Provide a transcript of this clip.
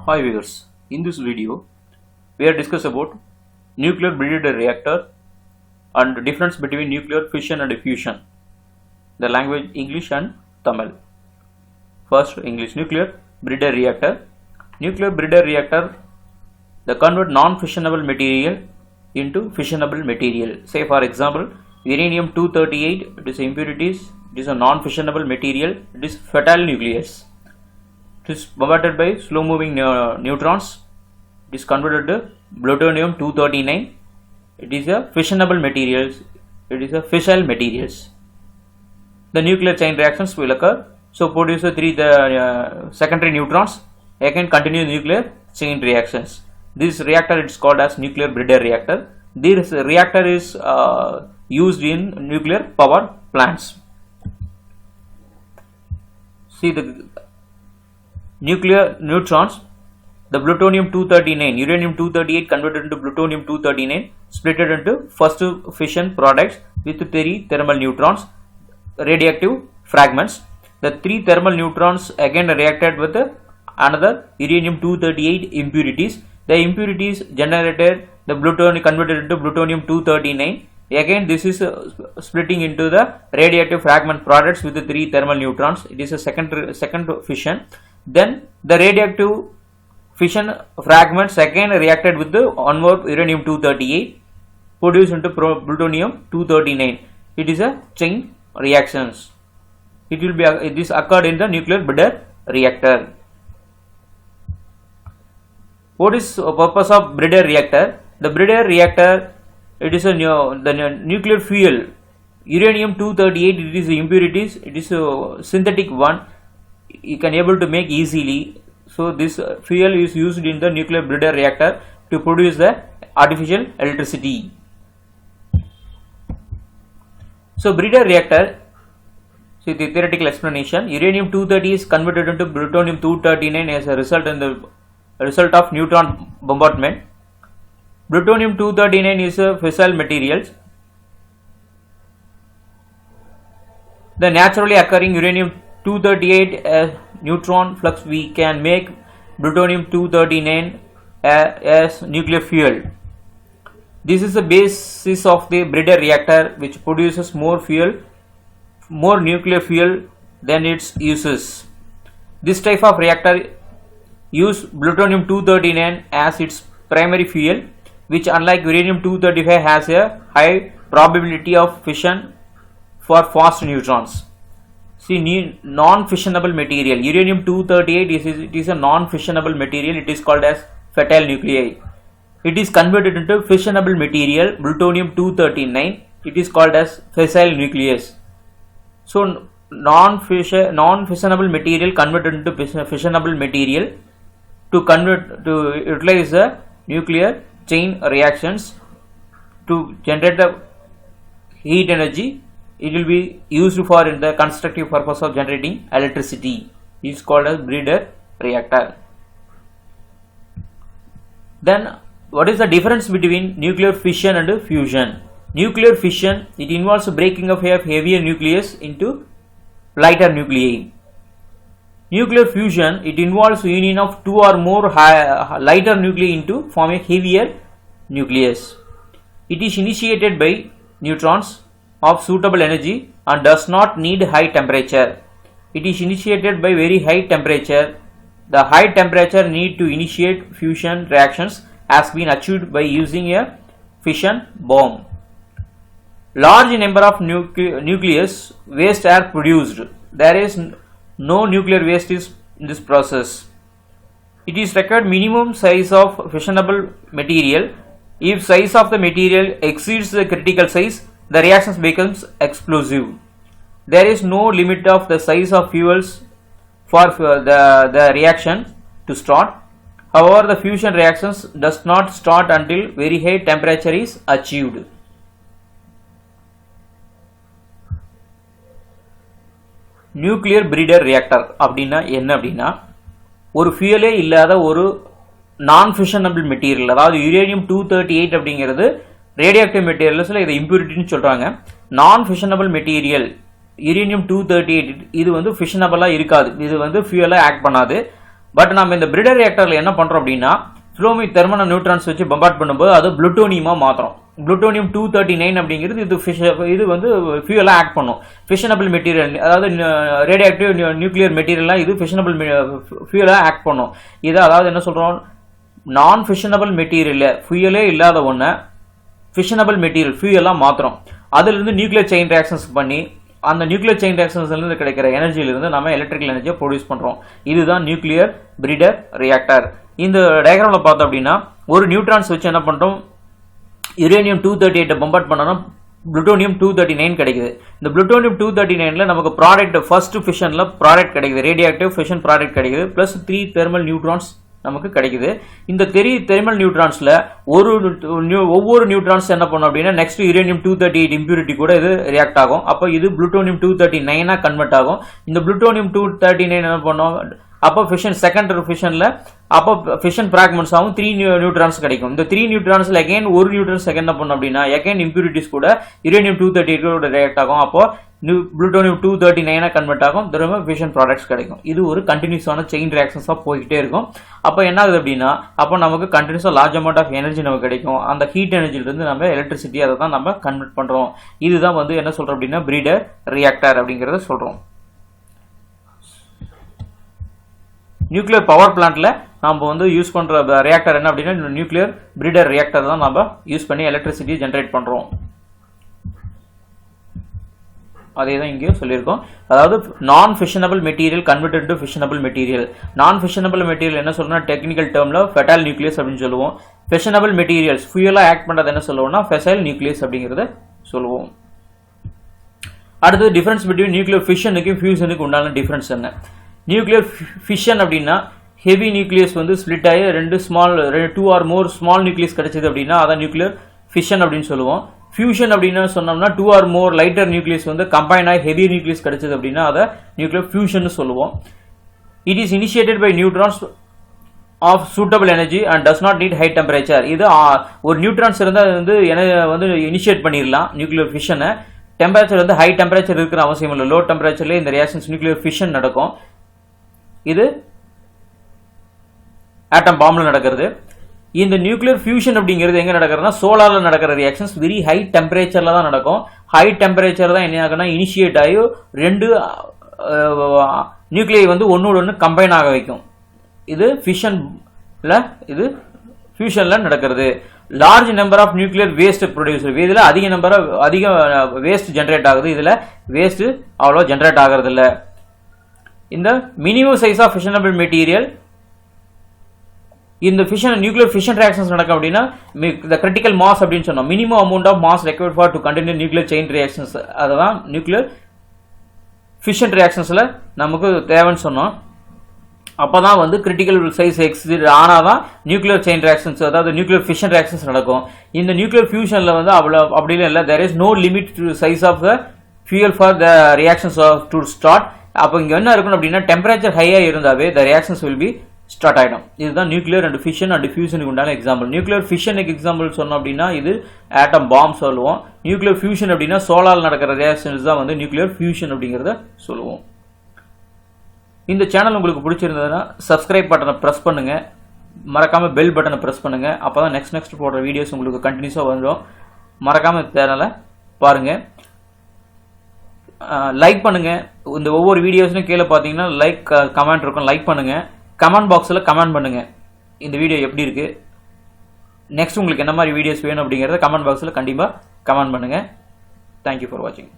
Hi viewers, in this video we are discuss about nuclear breeder reactor and the difference between nuclear fission and fusion. The language English and Tamil. First English. Nuclear breeder reactor. Nuclear breeder reactor, they convert non-fissionable material into fissionable material. Say for example uranium-238, it is impurities, it is a non-fissionable material, it is fertile nucleus. It is bombarded by slow moving neutrons. It is converted to plutonium-239. It is a fissionable materials. It is a fissile materials. The nuclear chain reactions will occur. So produce three secondary neutrons. Again continue nuclear chain reactions. This reactor is called as nuclear breeder reactor. This reactor is used in nuclear power plants. See the nuclear neutrons, the plutonium-239, uranium-238 converted into plutonium-239, split into first fission products with three thermal neutrons, radioactive fragments. The three thermal neutrons again reacted with another uranium-238 impurities. The impurities generated the plutonium converted into plutonium-239. Again this is splitting into the radioactive fragment products with the three thermal neutrons. It is a second fission. Then the radioactive fission fragments again reacted with the one more uranium-238 produced into plutonium-239. It is a chain reactions. It will be this occurred in the nuclear breeder reactor. What is the purpose of breeder reactor? The breeder reactor, it is a the nuclear fuel. Uranium-238, it is impurities. It is a synthetic one. You can able to make easily. So this fuel is used in the nuclear breeder reactor to produce the artificial electricity. So breeder reactor, see the theoretical explanation. Uranium-230 is converted into plutonium-239 as a result of neutron bombardment. Plutonium-239 is a fissile materials. The naturally occurring uranium-238 neutron flux, we can make plutonium-239 as nuclear fuel. This is the basis of the breeder reactor, which produces more nuclear fuel than its uses. This type of reactor use plutonium-239 as its primary fuel, which unlike uranium-235 has a high probability of fission for fast neutrons. See, non-fissionable material, uranium-238 is a non-fissionable material. It is called as fertile nuclei. It is converted into fissionable material, plutonium-239. It is called as fissile nucleus. So non-fissionable material converted into fissionable material to utilize the nuclear chain reactions to generate the heat energy. It will be used for in the constructive purpose of generating electricity. It is called as breeder reactor. Then what is the difference between nuclear fission and fusion? Nuclear fission, it involves breaking of a heavier nucleus into lighter nuclei. Nuclear fusion, it involves union of two or more lighter nuclei into form a heavier nucleus. It is initiated by neutrons of suitable energy and does not need high temperature. It is initiated by very high temperature. The high temperature need to initiate fusion reactions has been achieved by using a fission bomb. Large number of nucleus waste are produced. There is no nuclear waste is in this process. It is required minimum size of fissionable material. If size of the material exceeds the critical size, the reactions becomes explosive. There is no limit of the size of fuels for the reaction to start. However, the fusion reactions does not start until very high temperature is achieved. Nuclear breeder reactor அப்படின்னா என்ன அப்படின்னா, ஒரு ஃபியூலே இல்லாத ஒரு நான் fissionable material, அதாவது யுரேனியம்-238 அப்படிங்கிறது radioactive மெட்டீரியல்ஸில் இதை இம்ப்யூரிட்டின்னு சொல்கிறாங்க. நான் ஃபிஷனபிள் மெட்டீரியல் யுரேனியம்-238 இது வந்து ஃபிஷனபிளாக இருக்காது, இது வந்து ஃபியூலாக ஆக்ட் பண்ணாது. பட் நம்ம இந்த பிரிடர் ரியாக்டர்ல என்ன பண்றோம் அப்படின்னா ஃப்ளூமி தெர்மல் நியூட்ரான்ஸ் வச்சு பம்பார்ட் பண்ணும்போது அது புளுட்டோனியமா மாத்துறோம். புளுட்டோனியம் 239 அப்படிங்கிறது இது வந்து ஃபியூயலா ஆக்ட் பண்ணும். ஃபிஷனபிள் மெட்டீரியல், அதாவது ரேடியோஆக்டிவ் நியூக்ளியர் மெட்டீரியலா இது ஃபிஷனபிள் ஃபியூயலா ஆக்ட் பண்ணும். இது அதாவது என்ன சொல்றோம், நான் ஃபிஷனபிள் மெட்டீரியல் ஃபியூயலே இல்லாத ஒன்றை ஃபிஷனபிள் மெட்டீரியல் ஃபியூயலா மாத்துறோம். அதுல இருந்து நியூக்ளியர் செயின் ரியாக்ஷன்ஸ் பண்ணி அந்த நியூக்ளியர் செயின் ரியாக்ஷன்ஸ்ல இருந்து கிடைக்கிற எனர்ஜியிலிருந்து நம்ம எலக்ட்ரிக்கல் எனர்ஜியை ப்ரொடியூஸ் பண்றோம். இதுதான் நியூக்ளியர் பிரிடர் ரியாக்டர். இந்த டயக்ராம்ல பார்த்தோம் அப்படின்னா ஒரு நியூட்ரான்ஸ் வச்சு என்ன பண்றோம், யுரேனியம் 238 பம்பார்ட் பண்ணோம்னா புளுட்டோனியம் 239 கிடைக்குது. இந்த புளுட்டோனியம் 239ல நமக்கு ப்ராடக்ட் ஃபர்ஸ்ட் ஃபிஷன்ல ப்ராடக்ட் கிடைக்குது, ரேடியோஆக்டிவ் ஃபிஷன் ப்ராடக்ட் கிடைக்குது, பிளஸ் 3 தெர்மல் நியூட்ரான்ஸ் நமக்கு கிடைக்குது. இந்த தெர்மல் நியூட்ரான்ஸ்ல ஒவ்வொரு நியூட்ரான்ஸ் என்ன பண்ணும் அப்படின்னா நெக்ஸ்ட் யுரேனியம் 238 இம்பியூரிட்டி கூட இது ரியாக்ட் ஆகும். அப்போ இது புளுட்டோனியம் 239 கன்வெர்ட் ஆகும். இந்த புளுட்டோனியம் 239 என்ன பண்ணும், அப்போ ஃபிஷன் செகண்ட் ஃபிஷன்ல அப்போ ஃபிஷன் பிராக்மெண்ட்ஸ் ஆகும் 3 நியூட்ரான்ஸ் கிடைக்கும். இந்த 3 நியூட்ரான்ஸ்ல அகைன் ஒரு நியூட்ரான்ஸ் என்ன பண்ணும் அப்படின்னா அகைன் இம்பியூரிட்டிஸ் கூட யுரேனியம் 238 கூட ரியாக்ட் ஆகும். அப்போ புளுட்டோனியம் 239 கன்வெர்ட் ஆகும், திரும்ப ஃபிஷன் ப்ராடக்ட்ஸ் கிடைக்கும். இது ஒரு கண்டினியூஸான செயின் ரியாக்ஷன்ஸா போய்கிட்டே இருக்கும். அப்போ என்ன ஆகுது அப்படின்னா அப்போ நமக்கு கண்டினியூஸா லார்ஜ் அமௌண்ட் ஆஃப் எனர்ஜி நமக்கு கிடைக்கும். அந்த ஹீட் எனர்ஜில இருந்து நம்ம எலக்ட்ரிசிட்டி அதை தான் நம்ம கன்வெர்ட் பண்றோம். இதுதான் வந்து என்ன சொல்றோம் அப்படின்னா பிரீடர் ரியாக்டர் அப்படிங்கறத சொல்றோம். நியூக்ளியர் பவர் பிளான்ட்ல நம்ம வந்து யூஸ் பண்ற ரியாக்டர் என்ன அப்படின்னா நியூக்ளியர் பிரீடர் ரியாக்டர் தான் நம்ம யூஸ் பண்ணி எலக்ட்ரிசிட்டி ஜெனரேட் பண்றோம். அதே தான் இங்கேயும் சொல்லியிருக்கோம். அதாவது நான் fissionable material converted to fissionable material. நான் ஃபிஷனபிள் மெட்டீரியல் என்ன சொல்லணும்னா டெக்னிக்கல் டேர்ம்ல ஃபெட்டால் நியூக்ளியஸ் அப்படின்னு சொல்லுவோம். ஃபிஷனபிள் மெட்டீரியல்ஸ் ஃபியூயலா ஆக்ட் பண்றது என்ன சொல்லுவோம்னா ஃபெசைல் நியூக்ளியஸ் அப்படிங்கறத சொல்லுவோம். அடுத்து டிஃபரன்ஸ் பிட்வீன் நியூக்ளியர் ஃபிஷனுக்கும் ஃபியூஷனுக்கு உண்டான டிஃபரன்ஸ் என்ன? நியூக்ளியர் ஃபிஷன் அப்படின்னா ஹெவி நியூக்ளியஸ் வந்து ஸ்பிளிட் ஆகி 2 ஆர் மோர் ஸ்மால் நியூக்ளியஸ் கிடைச்சது அப்படின்னா அதான் நியூக்ளியர் ஃபிஷன் அப்படின்னு சொல்லுவோம். ஃபியூஷன் அப்படின்னு சொன்னோம்னா 2 ஆர் மோர் லைட்டர் நியூக்ளியஸ் வந்து கம்பைன் ஆகி ஹெவி நியூக்ளியஸ் கிடைச்சது அப்படின்னா அதை நியூக்ளியர் ஃபியூஷன் சொல்லுவோம். It is initiated by neutrons of suitable energy and does not NEET high temperature. இது ஒரு நியூட்ரான்ஸ் இருந்தால் வந்து இனிஷியேட் பண்ணிடலாம் நியூக்ளியர் ஃபிஷனை. டெம்பரேச்சர் வந்து ஹை டெம்பரேச்சர் இருக்கிற அவசியம் இல்லை, லோ டெம்பரேச்சர்லேயே இந்த ரியாக்ஷன்ஸ் நியூக்ளியர் ஃபிஷன் நடக்கும். இது ஆட்டம் பாம்ல நடக்கிறது. இந்த நியூக்ளியர் ஃபியூஷன் அப்படிங்கிறது எங்க நடக்கிறதுனா சோலார்ல நடக்கிற ரியாக்ஷன்ஸ் வெரி ஹை டெம்பரேச்சர்ல தான் நடக்கும். ஹை டெம்பரேச்சர் தான் என்ன ஆகுனா இனிஷியேட் ஆகி 2 நியூக்ளியை வந்து ஒன்னோட ஒன்று கம்பைன் ஆக வைக்கும். இது ஃபியூஷன்ல நடக்கிறது. Large number of nuclear waste producer, இதுல அதிக வேஸ்ட் ஜெனரேட் ஆகுது. இதுல வேஸ்ட் அவ்வளோ ஜெனரேட் ஆகிறது இல்லை. இந்த minimum size of fissionable material இந்த நியூக்ளியர் ஃபிஷன் ரியாக்ஷன்ஸ் நடக்கும் அப்படின்னா the critical mass அப்படின்னு சொன்னோம். Minimum amount of mass required for to continue nuclear chain reactions, அதுதான் நியூக்ளியர் ஃபிஷன் ரியாக்ஷன்ஸ்ல நமக்கு தேவைன்னு சொன்னோம். அப்பதான் வந்து கிரிட்டிக்கல் சைஸ் எக்ஸிட் ஆனாதான் நியூக்ளியர் செயின் ரியாக்ஷன்ஸ் அதாவது நியூக்ளியர் ஃபிஷன் ரியாக்ஷன்ஸ் நடக்கும். இந்த நியூக்ளியர் ஃபியூஷன்ல வந்து அப்படி இல்லை, there is no limit to size of the fuel for the reactions to start. அப்போ இங்க என்ன இருக்கணும் அப்படின்னா டெம்பரேச்சர் ஹையா இருந்தாவே the reactions will be start ஆயிடும். இதுதான் நியூக்ளியர் அண்ட் ஃபிஷன் அண்ட் ஃபியூஷனுக்கு உண்டான எக்ஸாம்பிள். நியூக்ளியர் ஃபிஷனுக்கு எக்ஸாம்பிள் சொன்னோம் அப்படின்னா இது ஆட்டம் பாம் சொல்லுவோம். நியூக்ளியர் ஃபியூஷன் அப்படின்னா சோலார் நடக்கிற ரியாக்ஷன்ஸ் தான் வந்து நியூக்ளியர் ஃபியூஷன் அப்படிங்கறத சொல்லுவோம். இந்த சேனல் உங்களுக்கு பிடிச்சிருந்ததுன்னா சப்ஸ்கிரைப் பட்டனை பிரஸ் பண்ணுங்க, மறக்காம பெல் பட்டனை பிரஸ் பண்ணுங்க. அப்பதான் நெக்ஸ்ட் போடுற வீடியோஸ் உங்களுக்கு கண்டினியூஸா வரும். மறக்காம சேனலை பாருங்க, லைக் பண்ணுங்க. இந்த ஒவ்வொரு வீடியோஸ்லையும் கீழே பார்த்தீங்கன்னா லைக் கமெண்ட் இருக்கும், லைக் பண்ணுங்க. கமெண்ட் பாக்ஸில் கமெண்ட் பண்ணுங்க இந்த வீடியோ எப்படி இருக்கு, நெக்ஸ்ட் உங்களுக்கு என்ன மாதிரி வீடியோஸ் வேணும் அப்படிங்கிறத கமெண்ட் பாக்ஸில் கண்டிப்பாக கமெண்ட் பண்ணுங்க. தேங்க்யூ ஃபார் வாட்சிங்.